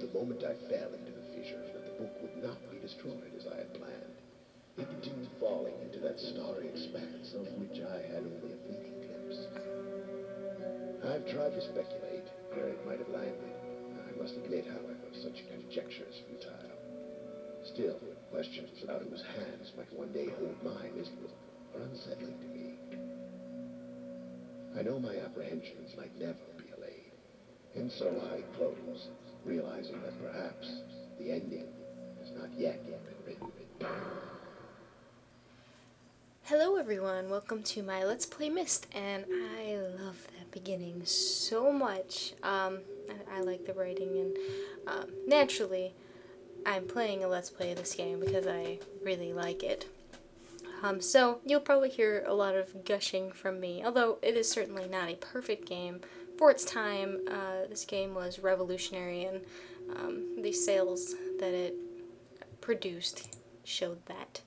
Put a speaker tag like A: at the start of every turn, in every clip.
A: the moment I fell into the fissure that the book would not be destroyed as I had planned. It continued falling into that starry expanse of which I had only a fleeting glimpse. I've tried to speculate where it might have landed. I must admit, however, such conjecture is futile. Still, questions about whose hands might one day hold my Myst book are unsettling to me. I know my apprehensions might never be allayed, and so I close, realizing that perhaps the ending has not yet been written.
B: Hello everyone, welcome to my Let's Play Myst, and I love that beginning so much. I like the writing, and naturally, I'm playing a Let's Play of this game because I really like it. So you'll probably hear a lot of gushing from me, although it is certainly not a perfect game. For its time, this game was revolutionary, and the sales that it produced showed that.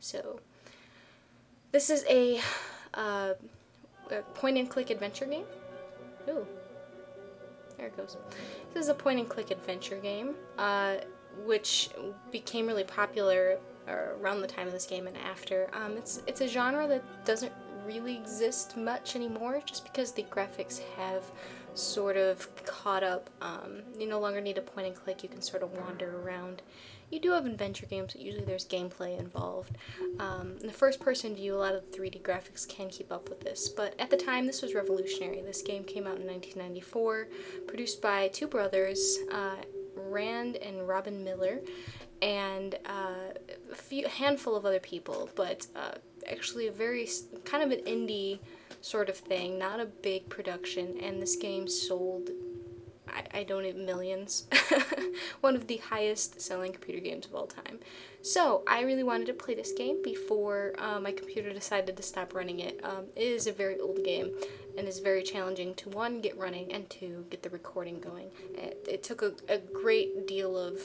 B: So this is a point-and-click adventure game. Ooh, there it goes. This is a point-and-click adventure game, which became really popular around the time of this game and after. It's a genre that doesn't really exist much anymore, just because the graphics have sort of caught up. You no longer need a point-and-click, you can sort of wander around. You do have adventure games, but usually there's gameplay involved. In the first-person view, a lot of the 3D graphics can keep up with this, but at the time, this was revolutionary. This game came out in 1994, produced by two brothers, Rand and Robin Miller, and a handful of other people, but actually a very kind of an indie sort of thing, not a big production, and this game sold, I don't know, millions. One of the highest selling computer games of all time. So I really wanted to play this game before my computer decided to stop running it. It is a very old game and is very challenging to, one, get running, and two, get the recording going. It took a great deal of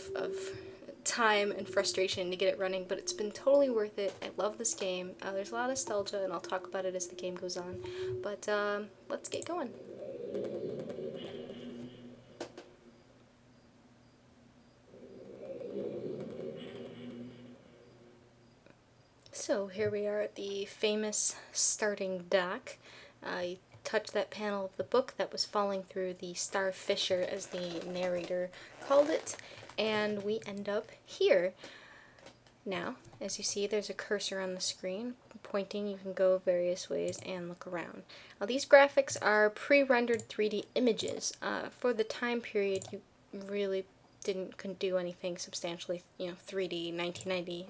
B: time and frustration to get it running, but it's been totally worth it. I love this game. There's a lot of nostalgia, and I'll talk about it as the game goes on. But let's get going. So here we are at the famous starting dock. You touch that panel of the book that was falling through the star fissure, as the narrator called it, and we end up here. Now, as you see, there's a cursor on the screen pointing. You can go various ways and look around. Now, these graphics are pre-rendered 3D images. For the time period, you really couldn't do anything substantially, 3D, 1990.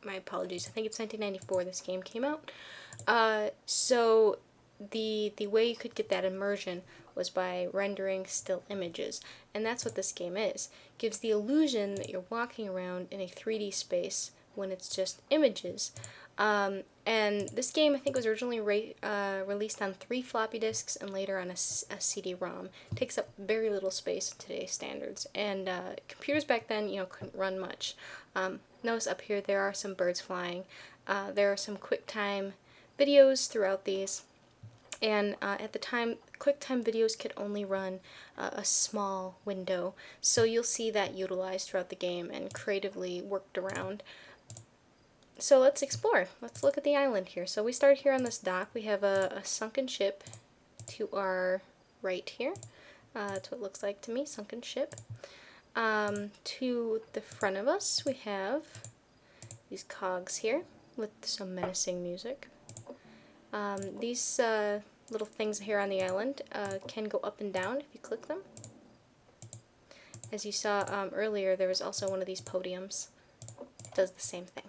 B: My apologies, I think it's 1994 this game came out. So the way you could get that immersion was by rendering still images, and that's what this game is. It gives the illusion that you're walking around in a 3D space when it's just images. And this game, I think, was originally released on 3 floppy disks and later on a CD-ROM. It takes up very little space in today's standards, and computers back then, couldn't run much. Notice up here there are some birds flying. There are some QuickTime videos throughout these, and at the time, QuickTime videos could only run a small window, so you'll see that utilized throughout the game and creatively worked around. So let's explore. Let's look at the island here. So we start here on this dock. We have a sunken ship to our right here. That's what it looks like to me, sunken ship. To the front of us, we have these cogs here with some menacing music. These little things here on the island can go up and down if you click them. As you saw earlier, there was also one of these podiums. It does the same thing.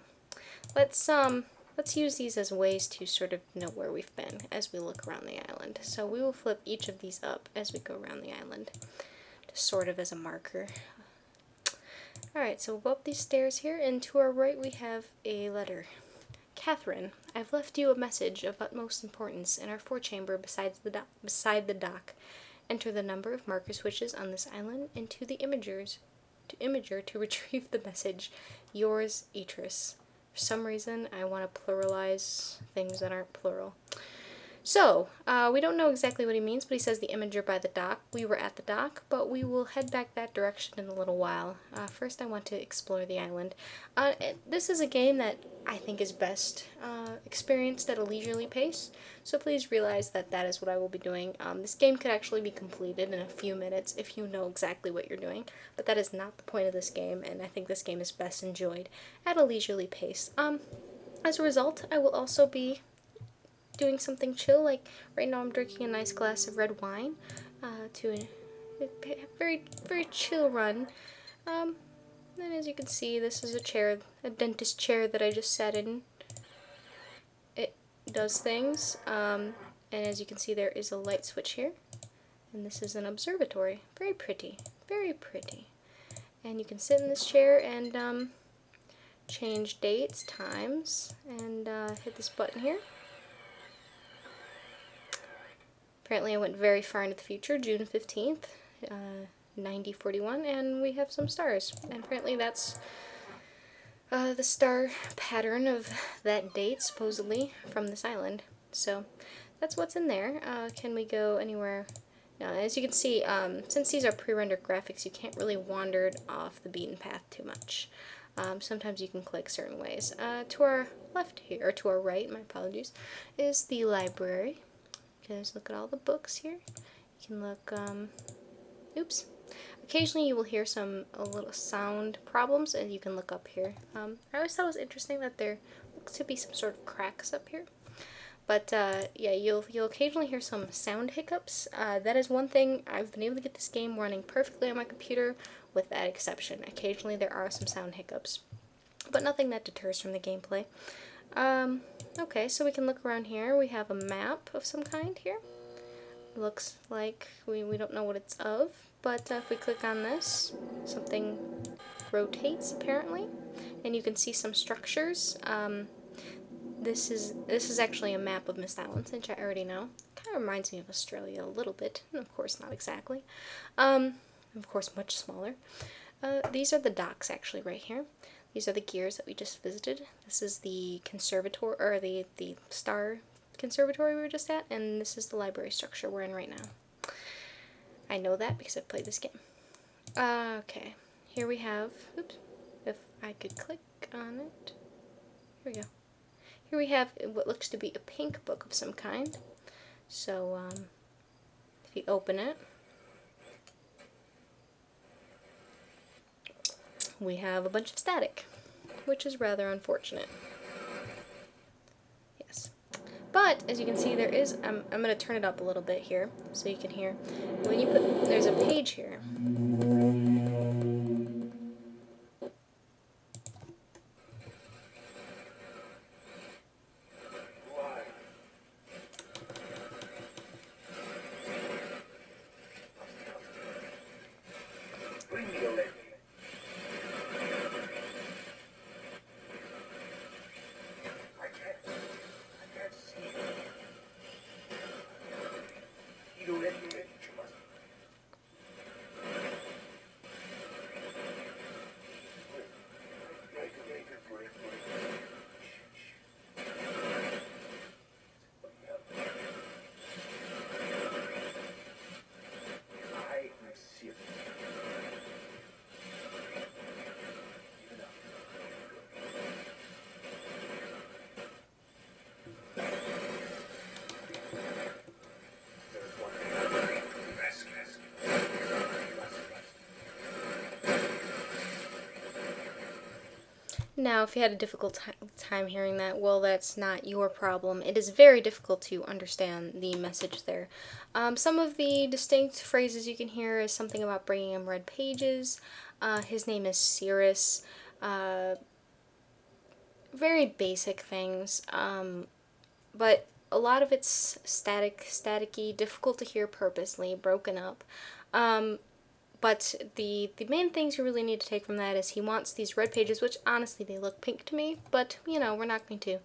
B: Let's use these as ways to sort of know where we've been as we look around the island. So we will flip each of these up as we go around the island, just sort of as a marker. Alright, so we'll go up these stairs here, and to our right we have a letter. Catherine, I've left you a message of utmost importance in our forechamber beside the dock. Enter the number of marker switches on this island into the imager to retrieve the message. Yours, Etris. For some reason, I want to pluralize things that aren't plural. So, we don't know exactly what he means, but he says the image are by the dock. We were at the dock, but we will head back that direction in a little while. First, I want to explore the island. This is a game that I think is best experienced at a leisurely pace, so please realize that that is what I will be doing. This game could actually be completed in a few minutes if you know exactly what you're doing, but that is not the point of this game, and I think this game is best enjoyed at a leisurely pace. As a result, I will also be doing something chill, like right now I'm drinking a nice glass of red wine to a very, very chill run. And as you can see, this is a chair, a dentist chair that I just sat in. It does things, and as you can see, there is a light switch here, and this is an observatory. Very pretty, very pretty. And you can sit in this chair and change dates, times, and hit this button here. Apparently I went very far into the future, June 15th, 9041, and we have some stars. And apparently that's the star pattern of that date, supposedly, from this island. So that's what's in there. Can we go anywhere? Now, as you can see, since these are pre-rendered graphics, you can't really wander off the beaten path too much. Sometimes you can click certain ways. To our left here, or to our right, my apologies, is the library. Just look at all the books here. You can look, oops. Occasionally you will hear some little sound problems, and you can look up here. I always thought it was interesting that there looks to be some sort of cracks up here. But yeah, you'll occasionally hear some sound hiccups. That is one thing. I've been able to get this game running perfectly on my computer with that exception. Occasionally there are some sound hiccups, but nothing that deters from the gameplay. Okay, so we can look around here. We have a map of some kind here. Looks like we don't know what it's of, but if we click on this, something rotates apparently, and you can see some structures. This is actually a map of Myst Island, which I already know. Kind of reminds me of Australia a little bit, and of course not exactly. Of course much smaller. These are the docks actually right here. These are the gears that we just visited. This is the conservatory, or the star conservatory we were just at, and this is the library structure we're in right now. I know that because I've played this game. Okay, here we have, oops, if I could click on it. Here we go. Here we have what looks to be a pink book of some kind. So, if you open it, we have a bunch of static, which is rather unfortunate. Yes. But, as you can see, there is, I'm going to turn it up a little bit here, so you can hear. When you put, there's a page here. Now, if you had a difficult time hearing that, well, that's not your problem. It is very difficult to understand the message there. Some of the distinct phrases you can hear is something about bringing him red pages. His name is Cirrus. Very basic things, but a lot of it's staticky, difficult to hear purposely, broken up. But the main things you really need to take from that is he wants these red pages, which honestly they look pink to me, but you know, we're not going to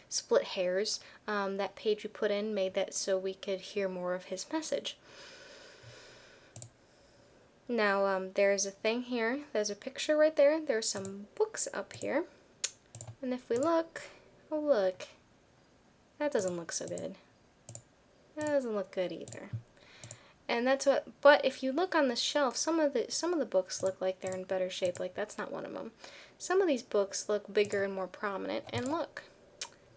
B: split hairs. That page we put in made that so we could hear more of his message. Now, there's a thing here, there's a picture right there, there's some books up here, and if we look, oh look, that doesn't look so good. That doesn't look good either. And that's what, but if you look on the shelf, some of the books look like they're in better shape. Like, that's not one of them. Some of these books look bigger and more prominent, and look,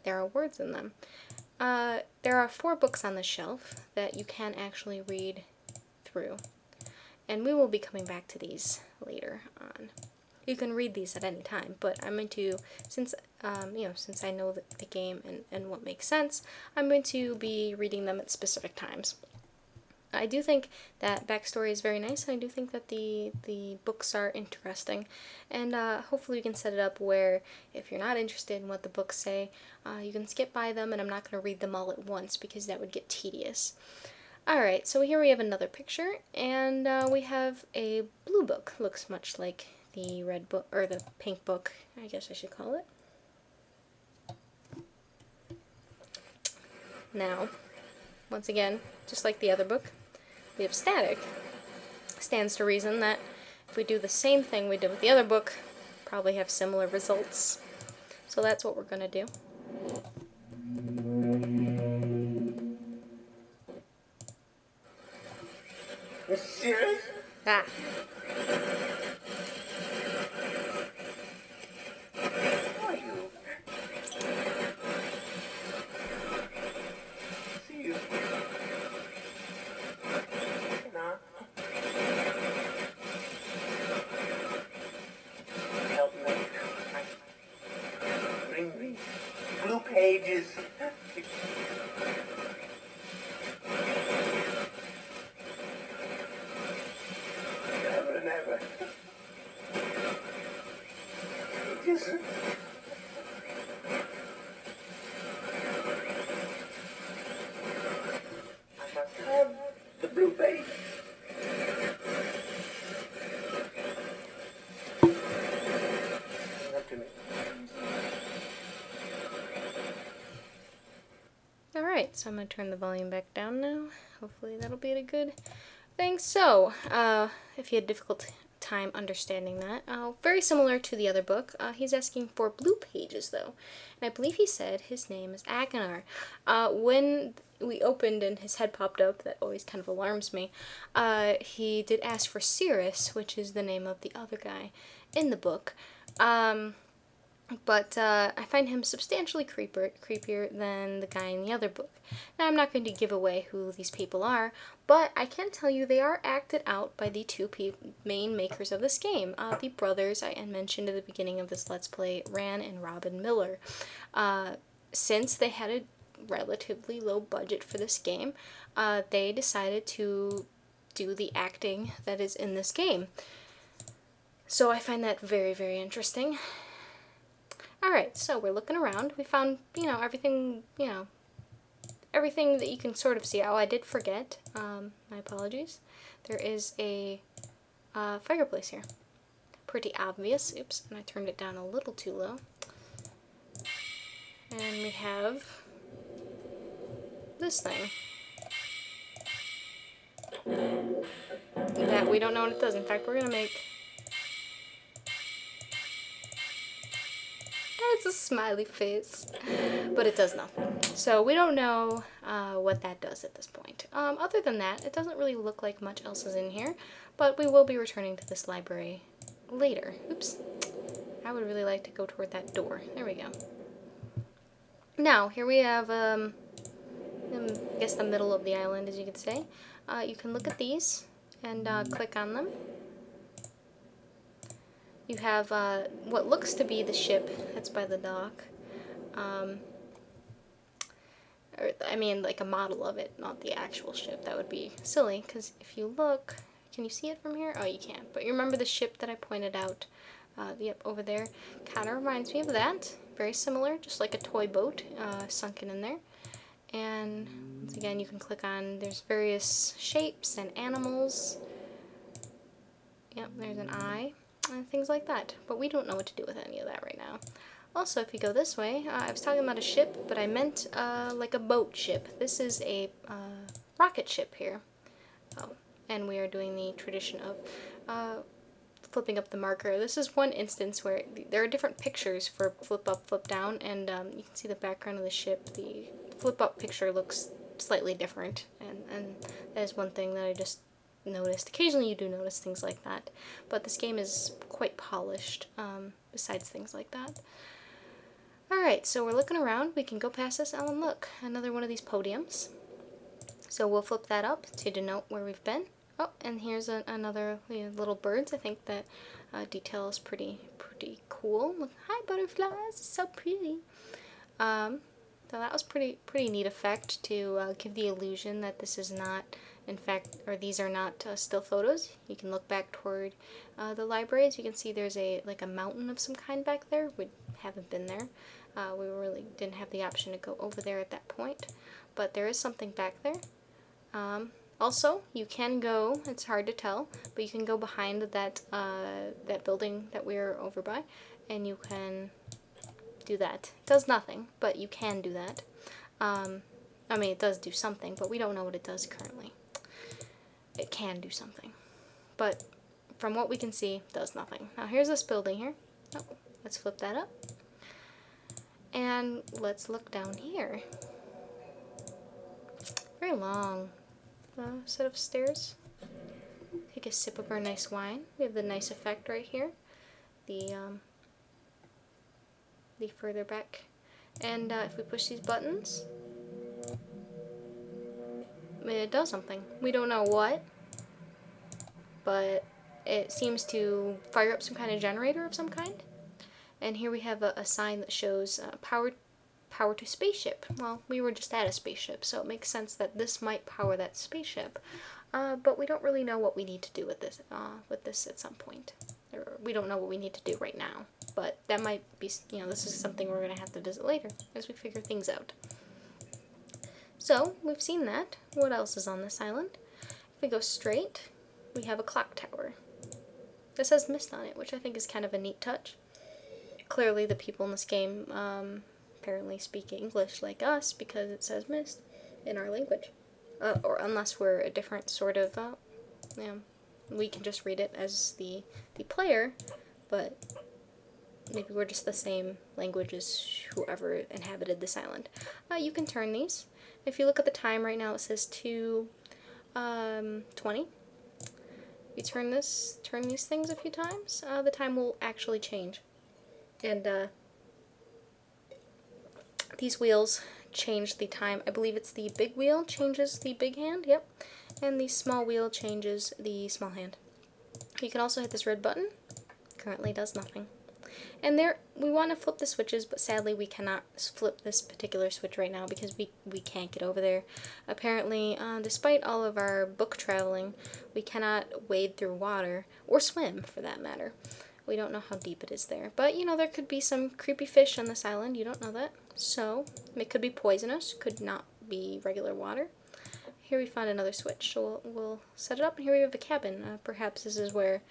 B: there are words in them. There are 4 books on the shelf that you can actually read through, and we will be coming back to these later on. You can read these at any time, but I'm going to, since since I know the game and what makes sense, I'm going to be reading them at specific times. I do think that backstory is very nice, and I do think that the books are interesting, and hopefully we can set it up where if you're not interested in what the books say, you can skip by them, and I'm not going to read them all at once because that would get tedious. Alright, so here we have another picture, and we have a blue book. Looks much like the red book, or the pink book, I guess I should call it. Now, once again, just like the other book, we have static. Stands to reason that if we do the same thing we did with the other book, probably have similar results. So that's what we're going to do.
C: Serious?
B: Ah.
C: Are you? See you. Nah. Help me. Bring me blue pages. Never, never. Just... I must have the blue page. Up to me.
B: Alright, so I'm going to turn the volume back down now. Hopefully that'll be a good thing. So, if you had difficult time understanding that, very similar to the other book, he's asking for blue pages though. And I believe he said his name is Aganar. When we opened and his head popped up, that always kind of alarms me, he did ask for Cirrus, which is the name of the other guy in the book. But I find him substantially creepier than the guy in the other book. Now, I'm not going to give away who these people are, but I can tell you they are acted out by the 2 main makers of this game, the brothers I mentioned at the beginning of this Let's Play, Ran and Robin Miller. Since they had a relatively low budget for this game, they decided to do the acting that is in this game. So I find that very, very interesting. Alright, so we're looking around. We found, everything, everything that you can sort of see. Oh, I did forget. My apologies. There is a fireplace here. Pretty obvious. Oops, and I turned it down a little too low. And we have this thing. That we don't know what it does. In fact, we're going to make... It's a smiley face, but it does nothing. So we don't know what that does at this point. Other than that, it doesn't really look like much else is in here, but we will be returning to this library later. Oops. I would really like to go toward that door. There we go. Now, here we have, I guess the middle of the island, as you could say. You can look at these and click on them. You have what looks to be the ship that's by the dock. I mean, like a model of it, not the actual ship. That would be silly, because if you look, can you see it from here? Oh, you can't. But you remember the ship that I pointed out? Yep, over there. Kind of reminds me of that. Very similar, just like a toy boat sunken in there. And once again, you can click on, there's various shapes and animals. Yep, there's an eye. And things like that, but we don't know what to do with any of that right now. Also, if you go this way, I was talking about a ship, but I meant like a boat ship. This is a rocket ship here. Oh, and we are doing the tradition of flipping up the marker. This is one instance where there are different pictures for flip up, flip down, and you can see the background of the ship. The flip up picture looks slightly different, and that is one thing that I just noticed. Occasionally you do notice things like that, but this game is quite polished, besides things like that. Alright, so we're looking around. We can go past this. Oh, and look, another one of these podiums. So we'll flip that up to denote where we've been. Oh, and here's another little birds. I think that detail is pretty cool. Look, hi butterflies, it's so pretty. So that was pretty neat effect to give the illusion that this is not, in fact, or these are not still photos. You can look back toward the library. As you can see, there's like a mountain of some kind back there. We haven't been there. We really didn't have the option to go over there at that point, but there is something back there. Also, you can go, it's hard to tell, but you can go behind that that building that we're over by, and you can do that. It does nothing, but you can do that. I mean, it does do something, but we don't know what it does currently. It can do something, but from what we can see, it does nothing. Now here's this building here. Oh, let's flip that up. And let's look down here. Very long set of stairs. Take a sip of our nice wine. We have the nice effect right here. The further back. And if we push these buttons, it does something. We don't know what, but it seems to fire up some kind of generator of some kind. And here we have a sign that shows power to spaceship. Well, we were just at a spaceship, so it makes sense that this might power that spaceship. But we don't really know what we need to do with this at some point. Or we don't know what we need to do right now. But that might be, this is something we're going to have to visit later as we figure things out. So, we've seen that. What else is on this island? If we go straight, we have a clock tower. This says Myst on it, which I think is kind of a neat touch. Clearly the people in this game apparently speak English like us because it says Myst in our language. Or unless we're a different sort of, we can just read it as the player, but maybe we're just the same language as whoever inhabited this island. You can turn these. If you look at the time right now, it says 2:20. If you turn these things a few times, the time will actually change. And these wheels change the time. I believe it's the big wheel changes the big hand, yep. And the small wheel changes the small hand. You can also hit this red button. Currently does nothing. And there, we want to flip the switches, but sadly we cannot flip this particular switch right now because we can't get over there. Apparently, despite all of our book traveling, we cannot wade through water, or swim for that matter. We don't know how deep it is there. But, there could be some creepy fish on this island. You don't know that. So, it could be poisonous. Could not be regular water. Here we found another switch. So, we'll set it up. And here we have a cabin. Perhaps this is where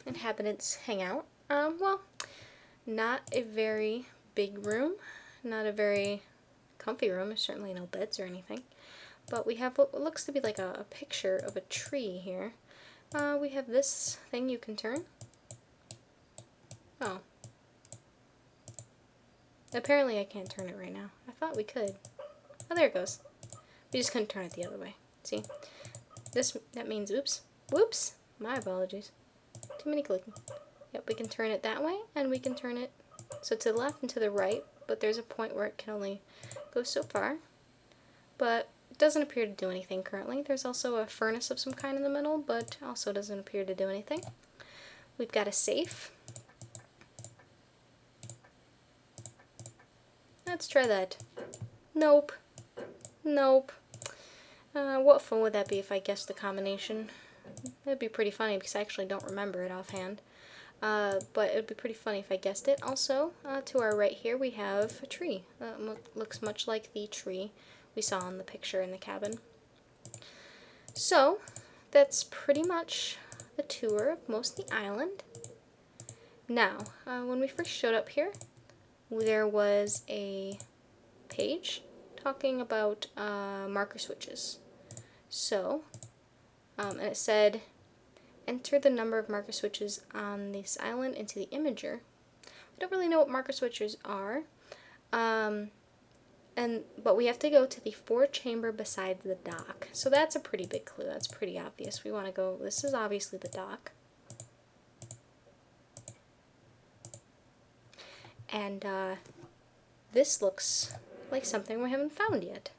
B: inhabitants hang out. Well, not a very big room. Not a very comfy room. There's certainly no beds or anything. But we have what looks to be like a picture of a tree here. We have this thing you can turn. Oh. Apparently I can't turn it right now. I thought we could. Oh, there it goes. We just couldn't turn it the other way. See? That means oops. Whoops! My apologies. Too many clicking. Yep, we can turn it that way, and we can turn it so to the left and to the right, but there's a point where it can only go so far. But it doesn't appear to do anything currently. There's also a furnace of some kind in the middle, but also doesn't appear to do anything. We've got a safe. Let's try that. Nope. Nope. What fun would that be if I guessed the combination? That'd be pretty funny because I actually don't remember it offhand. But it'd be pretty funny if I guessed it. Also, to our right here we have a tree. Looks much like the tree we saw in the picture in the cabin. So, that's pretty much the tour of most of the island. Now, when we first showed up here, there was a page talking about marker switches. So, and it said, enter the number of marker switches on this island into the imager. I don't really know what marker switches are. But we have to go to the 4-chamber beside the dock. So that's a pretty big clue. That's pretty obvious. We want to go, this is obviously the dock. And this looks like something we haven't found yet.